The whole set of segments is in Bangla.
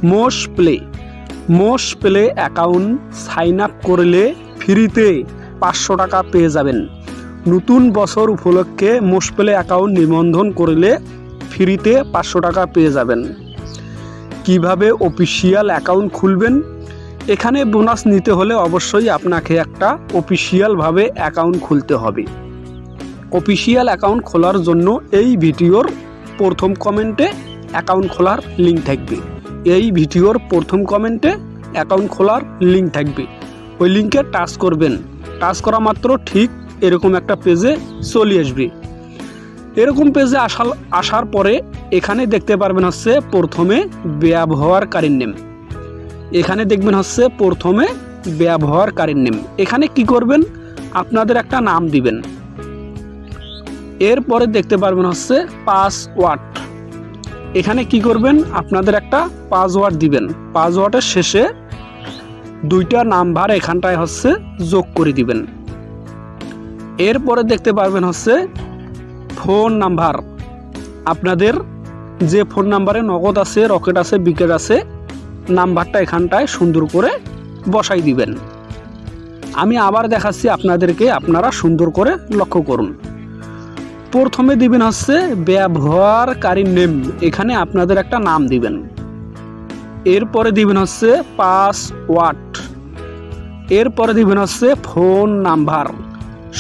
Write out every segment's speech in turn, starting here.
মোশ প্লে অ্যাকাউন্ট সাইন আপ করলে ফ্রিতে 500 টাকা পেয়ে যাবেন। নতুন বছর উপলক্ষে মোশ প্লে অ্যাকাউন্ট নিবন্ধন করলে ফ্রিতে 500 টাকা পেয়ে যাবেন। কিভাবে অফিসিয়াল অ্যাকাউন্ট খুলবেন? এখানে বোনাস নিতে হলে অবশ্যই আপনাকে একটা অফিসিয়ালভাবে অ্যাকাউন্ট খুলতে হবে। অফিসিয়াল অ্যাকাউন্ট খোলার জন্য এই ভিডিওর প্রথম কমেন্টে অ্যাকাউন্ট খোলার লিঙ্ক থাকবে। এই ভিডিওর প্রথম কমেন্টে অ্যাকাউন্ট খোলার লিঙ্ক থাকবে, ওই লিঙ্কে টাচ করবেন। টাচ করা মাত্র ঠিক এরকম একটা পেজে চলে আসবে। এরকম পেজে আসার পরে এখানে দেখতে পারবেন হচ্ছে প্রথমে ব্যবহারকারীর নেম। এখানে দেখবেন হচ্ছে প্রথমে ব্যবহারকারীর নেম। এখানে কি করবেন? আপনাদের একটা নাম দিবেন। এরপরে দেখতে পারবেন হচ্ছে পাসওয়ার্ড। এখানে কি করবেন? আপনাদের একটা পাসওয়ার্ড দিবেন। পাসওয়ার্ডের শেষে 2টা নাম্বার এখানটায় হচ্ছে যোগ করে দিবেন। এরপরে দেখতে পারবেন হচ্ছে ফোন নাম্বার। আপনাদের যে ফোন নাম্বারে নগদ আছে, রকেট আছে, বিকেট আছে, নাম্বারটা এখানটায় সুন্দর করে বসাই দিবেন। আমি আবার দেখাচ্ছি আপনাদেরকে, আপনারা সুন্দর করে লক্ষ্য করুন। প্রথমে দিবেন হচ্ছে ব্যবহারকারীর নেম। এখানে আপনাদের একটা নাম দিবেন। এরপরে দিবেন হচ্ছে পাসওয়ার্ড। এরপরে দিবেন হচ্ছে ফোন নাম্বার।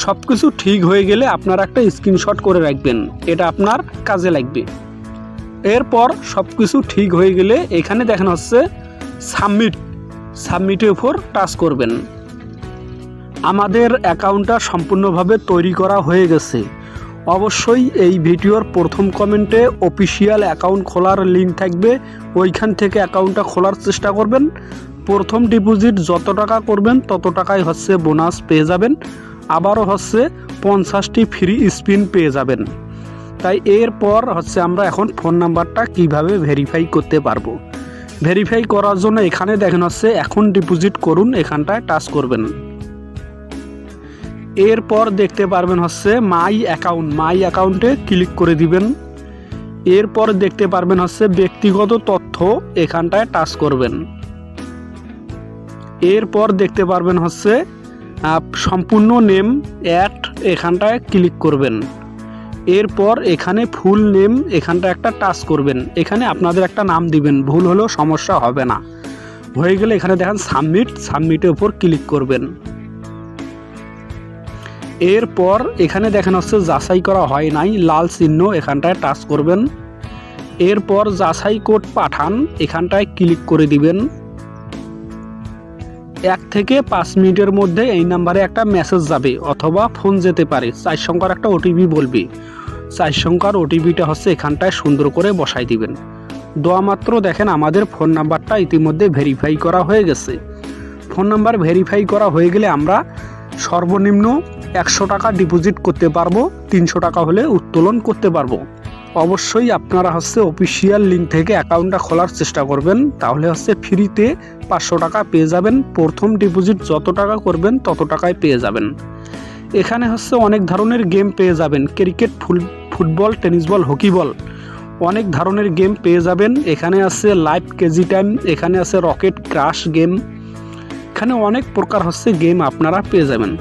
সব কিছু ঠিক হয়ে গেলে আপনারা একটা স্ক্রিনশট করে রাখবেন, এটা আপনার কাজে লাগবে। এরপর সব কিছু ঠিক হয়ে গেলে এখানে দেখেন হচ্ছে সাবমিটের উপর টাচ করবেন। আমাদের অ্যাকাউন্টটা সম্পূর্ণভাবে তৈরি করা হয়ে গেছে। অবশ্যই এই ভিডিওর প্রথম কমেন্টে অফিসিয়াল অ্যাকাউন্ট খোলার লিঙ্ক থাকবে, ওইখান থেকে অ্যাকাউন্টটা খোলার চেষ্টা করবেন। প্রথম ডিপোজিট যত টাকা করবেন তত টাকাই হচ্ছে বোনাস পেয়ে যাবেন। আবারও হচ্ছে 50টি ফ্রি স্পিন পেয়ে যাবেন। তাই এরপর হচ্ছে আমরা এখন ফোন নাম্বারটা কিভাবে ভেরিফাই করতে পারবো। ভেরিফাই করার জন্য এখানে দেখেন হচ্ছে এখন ডিপোজিট করুন, এখানটায় টাচ করবেন। এরপর দেখতে পারবেন হচ্ছে মাই অ্যাকাউন্টে ক্লিক করে দিবেন। এরপর দেখতে পারবেন হচ্ছে ব্যক্তিগত তথ্য, এখানটায় টাচ করবেন। এরপর দেখতে পারবেন হচ্ছে সম্পূর্ণ নেম অ্যাড, এখানটায় ক্লিক করবেন। এরপর এখানে ফুল নেম, এখানটা একটা টাচ করবেন। এখানে আপনাদের একটা নাম দিবেন, ভুল হলেও সমস্যা হবে না। হয়ে গেলে এখানে দেখেন সাবমিটের উপর ক্লিক করবেন। এরপর এখানে দেখেন হচ্ছে যাচাই করা হয় নাই, লাল চিহ্ন, এখানটায় টাচ করবেন। এরপর যাচাই কোড পাঠান, এখানটায় ক্লিক করে দিবেন। 1 থেকে 5 মিনিটের মধ্যে এই নাম্বারে একটা মেসেজ যাবে অথবা ফোন যেতে পারে। 4 সংখ্যার একটা ওটিপি বলবে। 4 সংখ্যার ওটিপিটা হচ্ছে এখানটায় সুন্দর করে বসাই দিবেন। দেওয়া মাত্র দেখেন আমাদের ফোন নাম্বারটা ইতিমধ্যে ভেরিফাই করা হয়ে গেছে। ফোন নাম্বার ভেরিফাই করা হয়ে গেলে আমরা সর্বনিম্ন 100 টাকা ডিপোজিট করতে পারবো, 300 টাকা হলে উত্তোলন করতে পারবো। অবশ্যই আপনারা হচ্ছে অফিসিয়াল লিঙ্ক থেকে অ্যাকাউন্টটা খোলার চেষ্টা করবেন, তাহলে হচ্ছে ফ্রিতে 500 টাকা পেয়ে যাবেন। প্রথম ডিপোজিট যত টাকা করবেন তত টাকায় পেয়ে যাবেন। এখানে হচ্ছে অনেক ধরনের গেম পেয়ে যাবেন, cricket, football, tennis ball, hockey ball, অনেক ধরনের গেম পেয়ে যাবেন। এখানে আছে লাইভ কেজি টাইম, এখানে আছে রকেট ক্রাশ গেম, এখানে অনেক প্রকার হচ্ছে গেম আপনারা পেয়ে যাবেন।